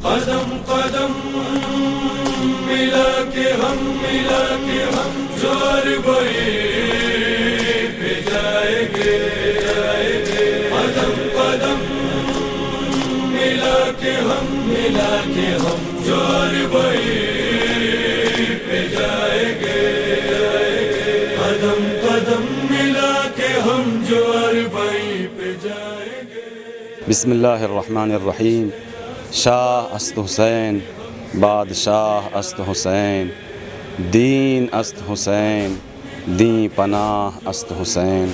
قدم قدم ملا کے ہم جو عربئی پہ جائیں گے قدم قدم ملا کے ہم جو عربئی پہ جائیں گے قدم قدم ملا کے ہم جو عربئی پہ جائیں گے. بسم اللہ الرحمن الرحیم. شاہ است حسین، بادشاہ است حسین، دین است حسین، دین پناہ است حسین.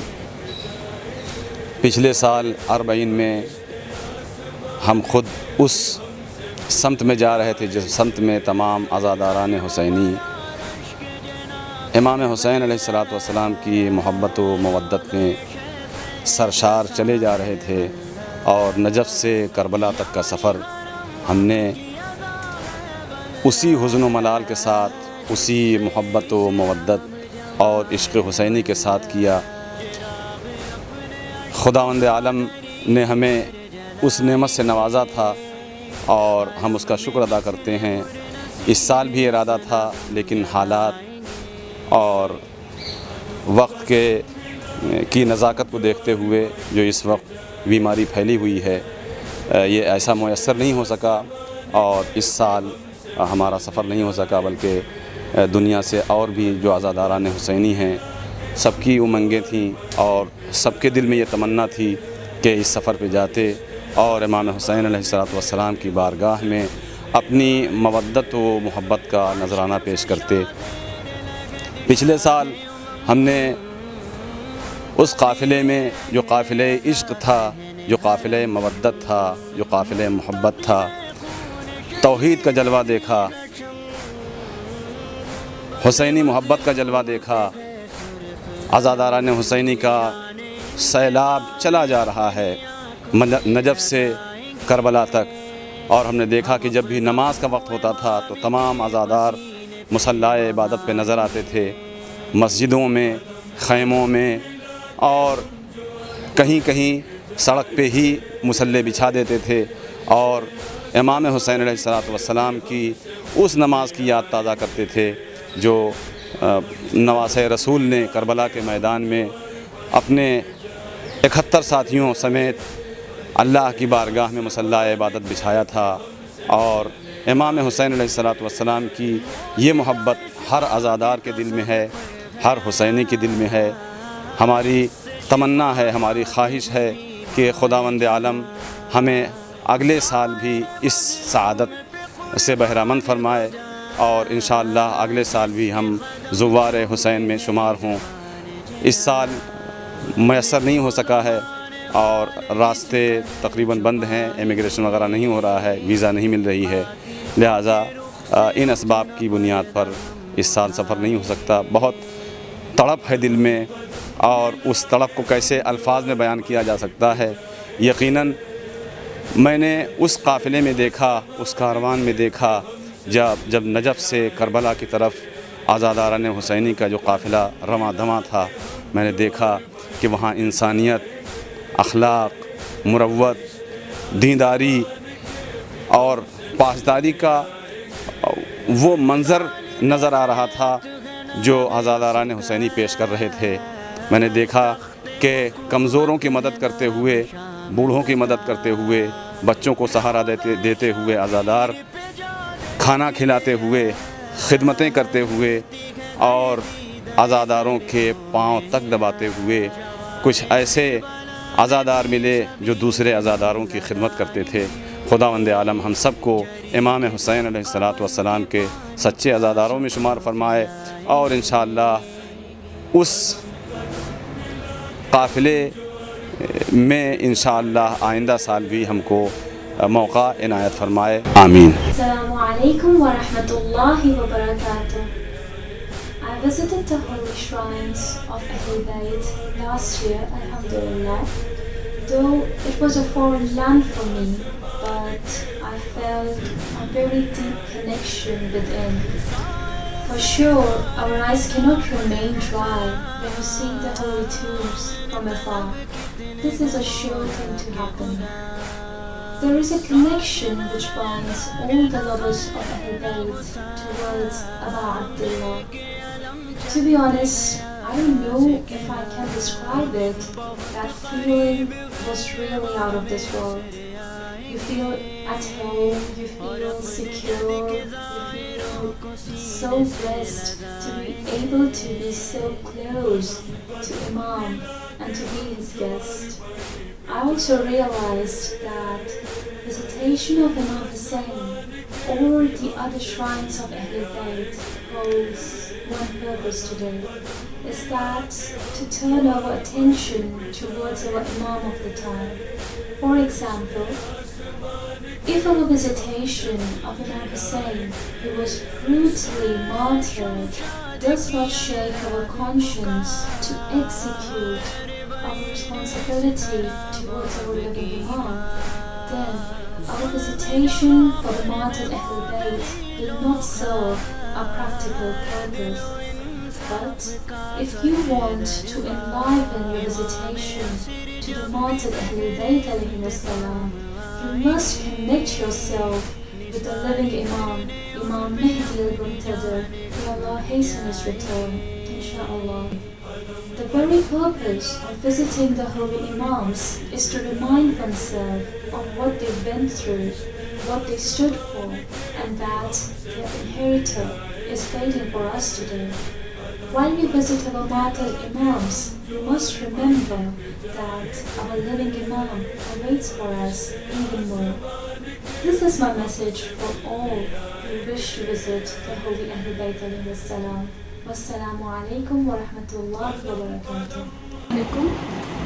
پچھلے سال اربعین میں ہم خود اس سمت میں جا رہے تھے جس سمت میں تمام عزاداران حسینی امام حسین علیہ السلام کی محبت و مودت میں سرشار چلے جا رہے تھے، اور نجف سے کربلا تک کا سفر ہم نے اسی حزن و ملال کے ساتھ، اسی محبت و مودت اور عشق حسینی کے ساتھ کیا. خداوند عالم نے ہمیں اس نعمت سے نوازا تھا اور ہم اس کا شکر ادا کرتے ہیں. اس سال بھی ارادہ تھا، لیکن حالات اور وقت کی نزاکت کو دیکھتے ہوئے جو اس وقت بیماری پھیلی ہوئی ہے، یہ ایسا میسر نہیں ہو سکا، اور اس سال ہمارا سفر نہیں ہو سکا. بلکہ دنیا سے اور بھی جو عزاداران حسینی ہیں، سب کی امنگیں تھیں اور سب کے دل میں یہ تمنا تھی کہ اس سفر پہ جاتے اور امام حسین علیہ السلام کی بارگاہ میں اپنی مودت و محبت کا نذرانہ پیش کرتے. پچھلے سال ہم نے اس قافلے میں، جو قافلہ عشق تھا، جو قافلہ مودت تھا، جو قافلہ محبت تھا، توحید کا جلوہ دیکھا، حسینی محبت کا جلوہ دیکھا. عزاداران حسینی کا سیلاب چلا جا رہا ہے نجف سے کربلا تک، اور ہم نے دیکھا کہ جب بھی نماز کا وقت ہوتا تھا تو تمام عزادار مصلی عبادت پہ نظر آتے تھے، مسجدوں میں، خیموں میں، اور کہیں کہیں سڑک پہ ہی مصلی بچھا دیتے تھے، اور امام حسین علیہ السلام کی اس نماز کی یاد تازہ کرتے تھے جو نواسۂ رسول نے کربلا کے میدان میں اپنے 71 ساتھیوں سمیت اللہ کی بارگاہ میں مصلی عبادت بچھایا تھا. اور امام حسین علیہ السلام کی یہ محبت ہر عزادار کے دل میں ہے، ہر حسینی کے دل میں ہے. ہماری تمنا ہے، ہماری خواہش ہے کہ خداوند عالم ہمیں اگلے سال بھی اس سعادت سے بہرہ مند فرمائے، اور انشاءاللہ اگلے سال بھی ہم زوار حسین میں شمار ہوں. اس سال میسر نہیں ہو سکا ہے، اور راستے تقریباً بند ہیں، امیگریشن وغیرہ نہیں ہو رہا ہے، ویزا نہیں مل رہی ہے، لہٰذا ان اسباب کی بنیاد پر اس سال سفر نہیں ہو سکتا. بہت تڑپ ہے دل میں، اور اس تڑپ کو کیسے الفاظ میں بیان کیا جا سکتا ہے. یقیناً میں نے اس قافلے میں دیکھا، اس کاروان میں دیکھا، جب نجف سے کربلا کی طرف عزاداران حسینی کا جو قافلہ رواں دواں تھا، میں نے دیکھا کہ وہاں انسانیت، اخلاق، مروت، دینداری اور پاسداری کا وہ منظر نظر آ رہا تھا جو عزاداران حسینی پیش کر رہے تھے. میں نے دیکھا کہ کمزوروں کی مدد کرتے ہوئے، بوڑھوں کی مدد کرتے ہوئے، بچوں کو سہارا دیتے ہوئے عزادار کھانا کھلاتے ہوئے، خدمتیں کرتے ہوئے، اور عزاداروں کے پاؤں تک دباتے ہوئے کچھ ایسے عزادار ملے جو دوسرے عزاداروں کی خدمت کرتے تھے. خداوند عالم ہم سب کو امام حسین علیہ السلام کے سچے عزاداروں میں شمار فرمائے، اور انشاءاللہ اس قافلے میں انشاءاللہ آئندہ سال بھی ہم کو موقع عنایت فرمائے. آمین. السلام علیکم ورحمۃ اللہ وبرکاتہ. I visited the holy shrines of Ahlul Bayt last year, alhamdulillah. Though it was a foreign land for me, but I felt a very deep connection within. For sure, our eyes cannot remain dry when we see the holy tombs from afar. This is a sure thing to happen. There is a connection which binds all the lovers of Ahl Bayt towards Aba Abdullah. To be honest, I don't know if I can describe it. That feeling was really out of this world. You feel at home, you feel secure, you feel so blessed to be able to be so close to Imam and to be his guest. I also realized that visitation of Imam Hussein or the other shrines of Ahl Bayt holds one purpose today, is that to turn our attention towards our Imam of the time. For example, if our visitation of Imam Hussein, who was brutally martyred, does not shake our conscience to execute our responsibility towards our living Imam, then our visitation for the martyred Ahl Bayt will not serve a practical purpose. But if you want to enliven your visitation to the martyred Ahl Bayt alayhi salam, you must connect yourself with the living Imam, Imam Mahdi al-Muntadir, may Allah hasten his return, inshaAllah. The very purpose of visiting the holy Imams is to remind oneself of what they've been through, what they stood for, and that their inheritor is waiting for us today. While we visit our martyred Imams, we must remember that our living Imam awaits for us even more. This is my message for all who wish to visit the holy Ahl Bayt alayhi salam. Wassalamu alaikum wa rahmatullahi wa barakatuh.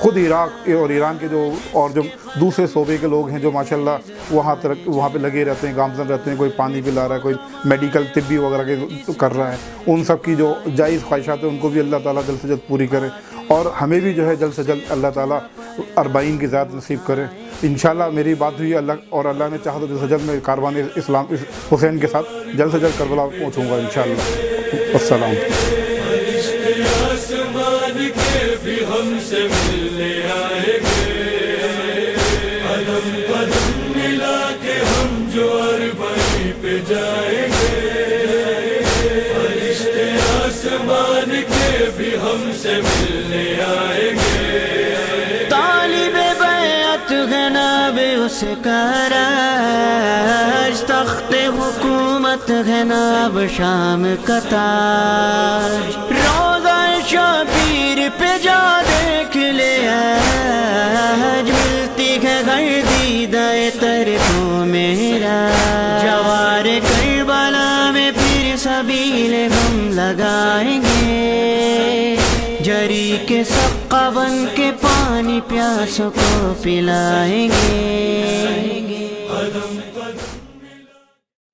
خود عراق اور ایران کے جو دوسرے صوبے کے لوگ ہیں جو ماشاءاللہ وہاں پہ لگے رہتے ہیں، گامزن رہتے ہیں، کوئی پانی پلا رہا ہے، کوئی میڈیکل طبی وغیرہ کے کر رہا ہے، ان سب کی جو جائز خواہشات ہیں ان کو بھی اللہ تعالیٰ جلد سے جلد پوری کرے، اور ہمیں بھی جو ہے جلد سے جلد اللہ تعالیٰ 40 کی ذات نصیب کرے انشاءاللہ۔ میری بات ہوئی اور اللہ نے چاہا تو جلد سے جلد میں کاروان اسلام حسین کے ساتھ جلد سے جلد کربلا پہنچوں گا انشاءاللہ۔ السلام۔ آسمان کے بھی ہم سے ملنے آئیں گے، قدم قدم ملا کے ہم جو اربعین پہ جائیں گے، فرشتے آسمان کے بھی ہم سے ملنے آئیں گے، طالب بیعت ہے ناب اس کا راج، تخت حکومت ہے ناب شام کا تاج، روضہ شبیر پہ جا دیکھ لے آج، ملتی ہے گھر دیدہ تر کو میرا، جوار کربلا میں پھر سبیل ہم لگائیں گے، جری کے سقا بن کے پانی پیاسوں کو پلائیں گے۔